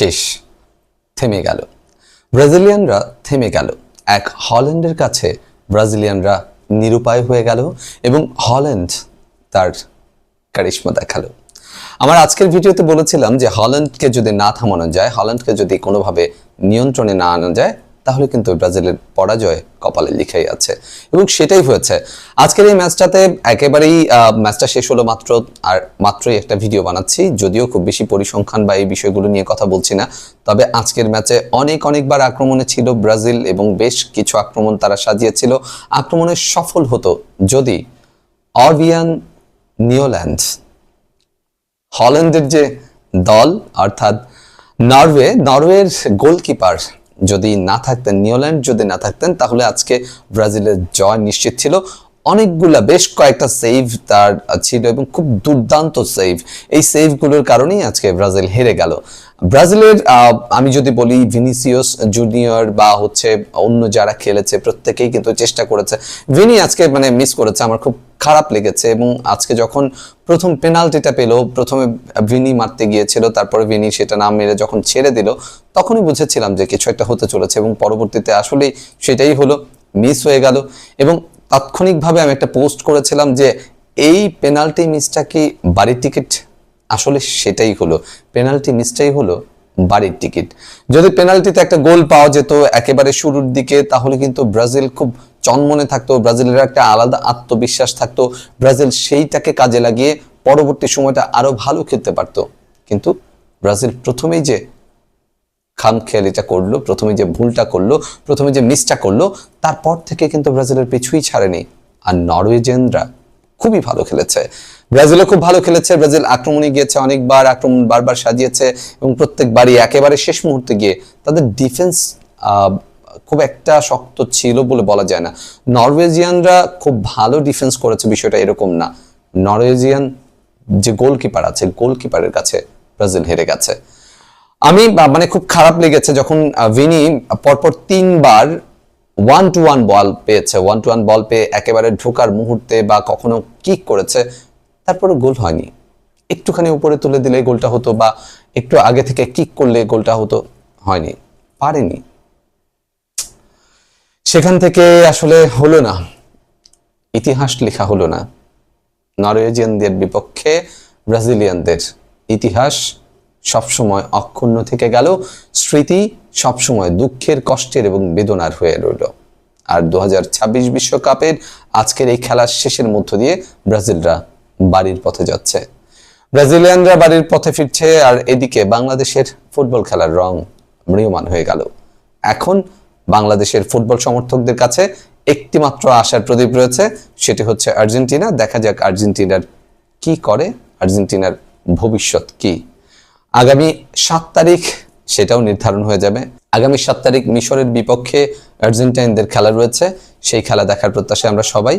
শেষ, থেমে গেল। ব্রাজিলিয়ানরা থেমে গেল। এক হল্যান্ডের কাছে ব্রাজিলিয়ানরা নিরুপায় হয়ে গেল এবং হল্যান্ড তার কারিশমা দেখালো। আমার আজকের ভিডিওতে বলেছিলাম যে হল্যান্ডকে যদি না থামানো যায়, হল্যান্ডকে যদি কোনোভাবে নিয়ন্ত্রণে না আনা যায়, তাহলে কিন্তু ব্রাজিলের পরাজয় কপালে লিখাই আছে এবং সেটাই হয়েছে। আজকের এই ম্যাচটাতে একেবারেই ম্যাচটা শেষ হলো মাত্রই একটা ভিডিও বানাচ্ছি, যদিও খুব বেশি পরিসংখ্যান বা এই বিষয়গুলো নিয়ে কথা বলছি না। তবে আজকের ম্যাচে অনেকবার আক্রমণে ছিল ব্রাজিল এবং বেশ কিছু আক্রমণ তারা সাজিয়েছিল। আক্রমণে সফল হতো যদি অরবিয়ান নিওল্যান্ড, হল্যান্ডের যে দল অর্থাৎ নরওয়ের গোলকিপার যদি না থাকতেন, নিওল্যান্ড যদি না থাকতেন, তাহলে আজকে ব্রাজিলের জয় নিশ্চিত ছিল। বেশ কয়েকটা সেভ তার ছিল এবং খুব দুর্দান্ত সেভ। এই সেভগুলোর কারণেই আজকে ব্রাজিল হেরে গেল। ব্রাজিলের আমি যদি বলি ভিনিসিয়াস জুনিয়র বা অন্য যারা খেলেছে প্রত্যেকেই কিন্তু চেষ্টা করেছে। ভিনি আজকে মিস করেছে, আমার খুব খারাপ লেগেছে। এবং আজকে যখন প্রথম পেনাল্টিটা পেল, প্রথমে ভিনি মারতে গিয়েছিল, তারপরে ভিনি সেটা না মেরে যখন ছেড়ে দিল, তখনই বুঝেছিলাম যে কিছু একটা হতে চলেছে এবং পরবর্তীতে আসলেই সেটাই হলো, মিস হয়ে গেল। এবং তাৎক্ষণিকভাবে আমি একটা পোস্ট করেছিলাম যে এই পেনাল্টি মিসটা কি বাড়ির টিকিট? আসলে সেটাই হলো, পেনাল্টি মিসটাই হলো বাড়ির টিকিট। যদি পেনাল্টিতে একটা গোল পাওয়া যেত একেবারে শুরুর দিকে, তাহলে কিন্তু ব্রাজিল খুব চনমনে থাকতো, ব্রাজিলের একটা আলাদা আত্মবিশ্বাস থাকতো, ব্রাজিল সেইটাকে কাজে লাগিয়ে পরবর্তী সময়টা আরো ভালো খেলতে পারতো। কিন্তু ব্রাজিল প্রথমেই যে খামখেয়ালিটা করলো, প্রথমে যে ভুলটা করলো, প্রথমে যে মিসটা করলো, তারপর থেকে কিন্তু ব্রাজিলের পিছুই ছাড়েনি। আর নরওয়েজিয়ানরা খুবই ভালো খেলেছে, ব্রাজিলও খুব ভালো খেলেছে। ব্রাজিল আক্রমণে গিয়েছে অনেকবার, আক্রমণ বারবার সাজিয়েছে এবং প্রত্যেকবারই একেবারে শেষ মুহূর্তে গিয়ে তাদের ডিফেন্স খুব একটা শক্ত ছিল বলে বলা যায় না। নরওয়েজিয়ানরা খুব ভালো ডিফেন্স করেছে, বিষয়টা এরকম না। নরওয়েজিয়ান যে গোলকিপার আছে, গোলকিপারের কাছে ব্রাজিল হেরে গেছে। আমি খুব খারাপ লেগেছে যখন ভিনি পরপর 3বার 1-1 বল পেয়েছে, 1-1 বল পেয়ে একেবারে ঢোকার মুহূর্তে বা কখনো কিক করেছে, তারপরে গোল হয়নি। একটুখানি উপরে তুলে দিলে গোলটা হতো বা একটু আগে থেকে কিক করলে গোলটা হতো, হয়নি, পারেনি। সেখান থেকে আসলে হলো না, ইতিহাস লেখা হলো না। নরওয়েজিয়ানদের বিপক্ষে ব্রাজিলিয়ানদের ইতিহাস সবসময় অক্ষুণ্ণ থেকে গেল, স্মৃতি সবসময় দুঃখের, কষ্টের এবং বেদনার হয়ে রইল। আর 2026 বিশ্বকাপের আজকের এই খেলার শেষের মধ্য দিয়ে ব্রাজিলরা বাড়ির পথে যাচ্ছে, ব্রাজিলিয়ানরা বাড়ির পথে ফিরছে। আর এদিকে বাংলাদেশের ফুটবল খেলার রং ম্রিয়মান হয়ে গেল। এখন বাংলাদেশের ফুটবল সমর্থকদের কাছে একটি মাত্র আশার প্রদীপ রয়েছে, সেটি হচ্ছে আর্জেন্টিনা। দেখা যাক আর্জেন্টিনার কি করে, আর্জেন্টিনার ভবিষ্যৎ কি। আগামী 7 তারিখ সেটাও নির্ধারণ হয়ে যাবে। আগামী 7 তারিখ মিশরের বিপক্ষে আর্জেন্টাইনদের খেলা রয়েছে, সেই খেলা দেখার প্রত্যাশায় আমরা সবাই।